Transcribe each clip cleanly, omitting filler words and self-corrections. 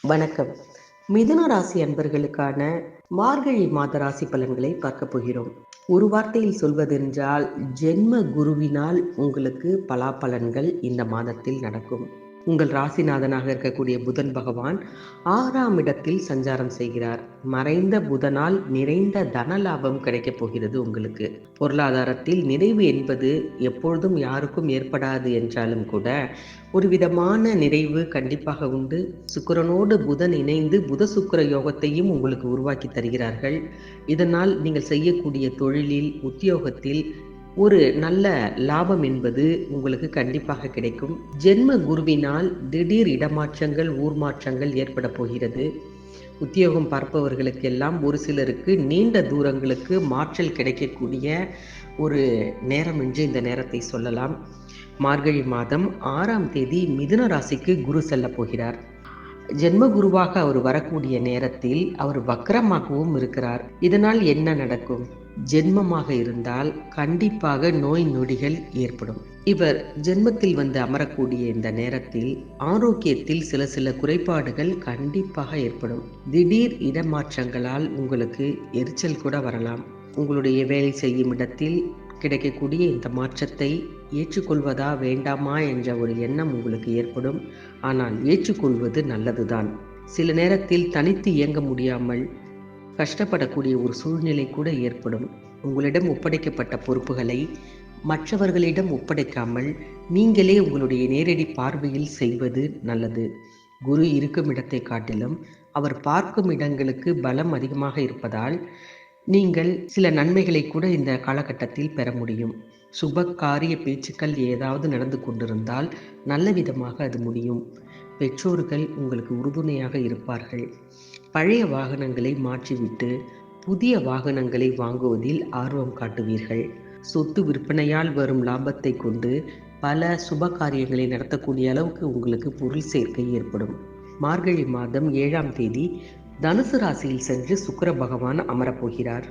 வணக்கம். மிதுன ராசி அன்பர்களுக்கான மார்கழி மாத ராசி பலன்களை பார்க்க போகிறோம். ஒரு வார்த்தையில் சொல்வதென்றால், ஜென்ம குருவினால் உங்களுக்கு பலாபலன்கள் இந்த மாதத்தில் நடக்கும். உங்கள் ராசிநாதனாக இருக்கக்கூடிய புதன் பகவான் 6ஆம் இடத்தில் சஞ்சாரம் செய்கிறார். மறைந்த புதனால் நிறைந்த தன லாபம் கிடைக்கப் போகிறது உங்களுக்கு. பொருளாதாரத்தில் நிறைவு என்பது எப்பொழுதும் யாருக்கும் ஏற்படாது என்றாலும் கூட ஒரு விதமான நிறைவு கண்டிப்பாக உண்டு. சுக்கிரனோடு புதன் இணைந்து புத சுக்கிர யோகத்தையும் உங்களுக்கு உருவாக்கி தருகிறார்கள். இதனால் நீங்கள் செய்யக்கூடிய தொழிலில், உத்தியோகத்தில் ஒரு நல்ல லாபம் என்பது உங்களுக்கு கண்டிப்பாக கிடைக்கும். ஜென்ம குருவினால் திடீர் இடமாற்றங்கள், ஊர் மாற்றங்கள் ஏற்பட போகிறது. உத்தியோகம் பார்ப்பவர்களுக்கெல்லாம் ஒரு சிலருக்கு நீண்ட தூரங்களுக்கு மாற்றல் கிடைக்கக்கூடிய ஒரு நேரம் என்று இந்த நேரத்தை சொல்லலாம். மார்கழி மாதம் 6ஆம் தேதி மிதுன ராசிக்கு குரு செல்ல போகிறார். ஜென்ம குருவாக அவர் வரக்கூடிய நேரத்தில் அவர் வக்ரமாகவும் இருக்கிறார். இதனால் என்ன நடக்கும்? ஜென்மமாக இருந்தால் கண்டிப்பாக நோய் நொடிகள் ஏற்படும். இவர் ஜென்மத்தில் வந்து அமரக்கூடிய இந்த நேரத்தில் ஆரோக்கியத்தில் சில குறைபாடுகள் கண்டிப்பாக ஏற்படும். திடீர் இடமாற்றங்களால் உங்களுக்கு எரிச்சல் கூட வரலாம். உங்களுடைய வேலை செய்யும் இடத்தில் கிடைக்கக்கூடிய இந்த மாற்றத்தை ஏற்றுக்கொள்வதா வேண்டாமா என்ற ஒரு எண்ணம் உங்களுக்கு ஏற்படும். ஆனால் ஏற்றுக்கொள்வது நல்லதுதான். சில நேரத்தில் தனித்து இயங்க முடியாமல் கஷ்டப்படக்கூடிய ஒரு சூழ்நிலை கூட ஏற்படும். உங்களிடம் ஒப்படைக்கப்பட்ட பொறுப்புகளை மற்றவர்களிடம் ஒப்படைக்காமல் நீங்களே உங்களுடைய நேரடி பார்வையில் செய்வது நல்லது. குரு இருக்கும் இடத்தை காட்டிலும் அவர் பார்க்கும் இடங்களுக்கு பலம் அதிகமாக இருப்பதால் நீங்கள் சில நன்மைகளை கூட இந்த காலகட்டத்தில் பெற முடியும். சுப காரிய பேச்சுக்கள் ஏதாவது நடந்து கொண்டிருந்தால் நல்ல விதமாக அது முடியும். பெற்றோர்கள் உங்களுக்கு உறுதுணையாக இருப்பார்கள். பழைய வாகனங்களை மாற்றிவிட்டு புதிய வாகனங்களை வாங்குவதில் ஆர்வம் காட்டுவீர்கள். சொத்து விற்பனையால் வரும் லாபத்தை கொண்டு பல சுப காரியங்களை நடத்தக்கூடிய அளவுக்கு உங்களுக்கு பொருள் சேர்க்கை ஏற்படும். மார்கழி மாதம் 7ஆம் தேதி தனுசு ராசியில் சென்று சுக்கிர பகவான் அமரப்போகிறார்.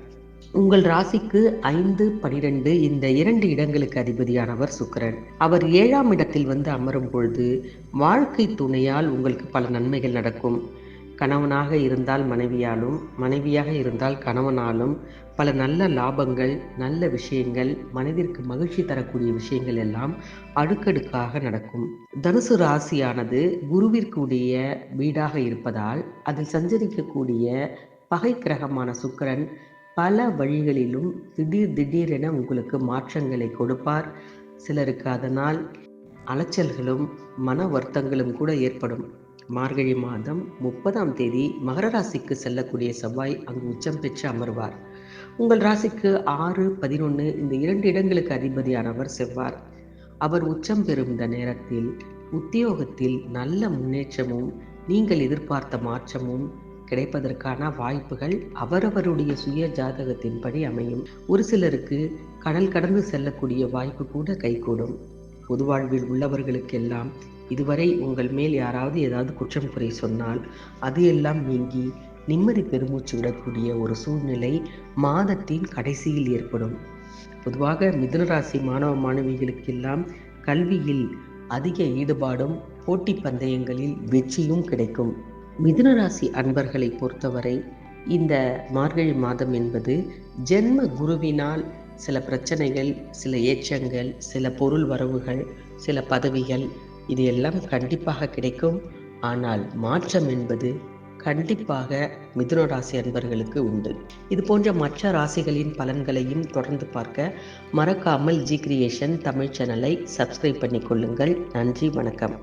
உங்கள் ராசிக்கு 5, 12 இந்த 2 இடங்களுக்கு அதிபதியானவர் சுக்கிரன். அவர் 7ஆம் இடத்தில் வந்து அமரும் பொழுது வாழ்க்கை துணையால் உங்களுக்கு பல நன்மைகள் நடக்கும். கணவனாக இருந்தால் மனைவியாலும், மனைவியாக இருந்தால் கணவனாலும் பல நல்ல லாபங்கள், நல்ல விஷயங்கள், மனதிற்கு மகிழ்ச்சி தரக்கூடிய விஷயங்கள் எல்லாம் அடுக்கடுக்காக நடக்கும். தனுசு ராசியானது குருவிற்குடைய வீடாக இருப்பதால் அதில் சஞ்சரிக்கக்கூடிய பகை கிரகமான சுக்கிரன் பல வழிகளிலும் திடீரென உங்களுக்கு மாற்றங்களை கொடுப்பார். சிலருக்கு அதனால் அலைச்சல்களும் மன வருத்தங்களும் கூட ஏற்படும். மார்கழி மாதம் 30ஆம் தேதி மகர ராசிக்கு செல்லக்கூடிய செவ்வாய் அங்கு உச்சம் பெற்று அமர்வார். உங்கள் ராசிக்கு 6, 11 இந்த 2 இடங்களுக்கு அதிபதியானவர் செவ்வார். அவர் உச்சம் பெறும் இந்த நேரத்தில் உத்தியோகத்தில் நல்ல முன்னேற்றமும் நீங்கள் எதிர்பார்த்த மாற்றமும் கிடைப்பதற்கான வாய்ப்புகள் அவரவருடைய சுய ஜாதகத்தின்படி அமையும். ஒரு சிலருக்கு கடல் கடந்து செல்லக்கூடிய வாய்ப்பு கூட கைகூடும். பொது வாழ்வில் உள்ளவர்களுக்கெல்லாம் இதுவரை உங்கள் மேல் யாராவது ஏதாவது குற்றம் குறை சொன்னால் அது எல்லாம் நீங்கி நிம்மதி பெருமூச்சு விடக்கூடிய ஒரு சூழ்நிலை மாதத்தின் கடைசியில் ஏற்படும். பொதுவாக மிதுனராசி மாணவ மாணவிகளுக்கெல்லாம் கல்வியில் அதிக ஈடுபாடும் போட்டி பந்தயங்களில் வெற்றியும் கிடைக்கும். மிதுனராசி அன்பர்களை பொறுத்தவரை இந்த மார்கழி மாதம் என்பது ஜென்ம குருவினால் சில பிரச்சனைகள், சில ஏற்றங்கள், சில பொருள் வரவுகள், சில பதவிகள் இது எல்லாம் கண்டிப்பாக கிடைக்கும். ஆனால் மாற்றம் என்பது கண்டிப்பாக மிதுன ராசி அன்பர்களுக்கு உண்டு. இது போன்ற மற்ற ராசிகளின் பலன்களையும் தொடர்ந்து பார்க்க மறக்காமல் ஜி கிரியேஷன் தமிழ் சேனலை சப்ஸ்கிரைப் பண்ணிக்கொள்ளுங்கள். நன்றி, வணக்கம்.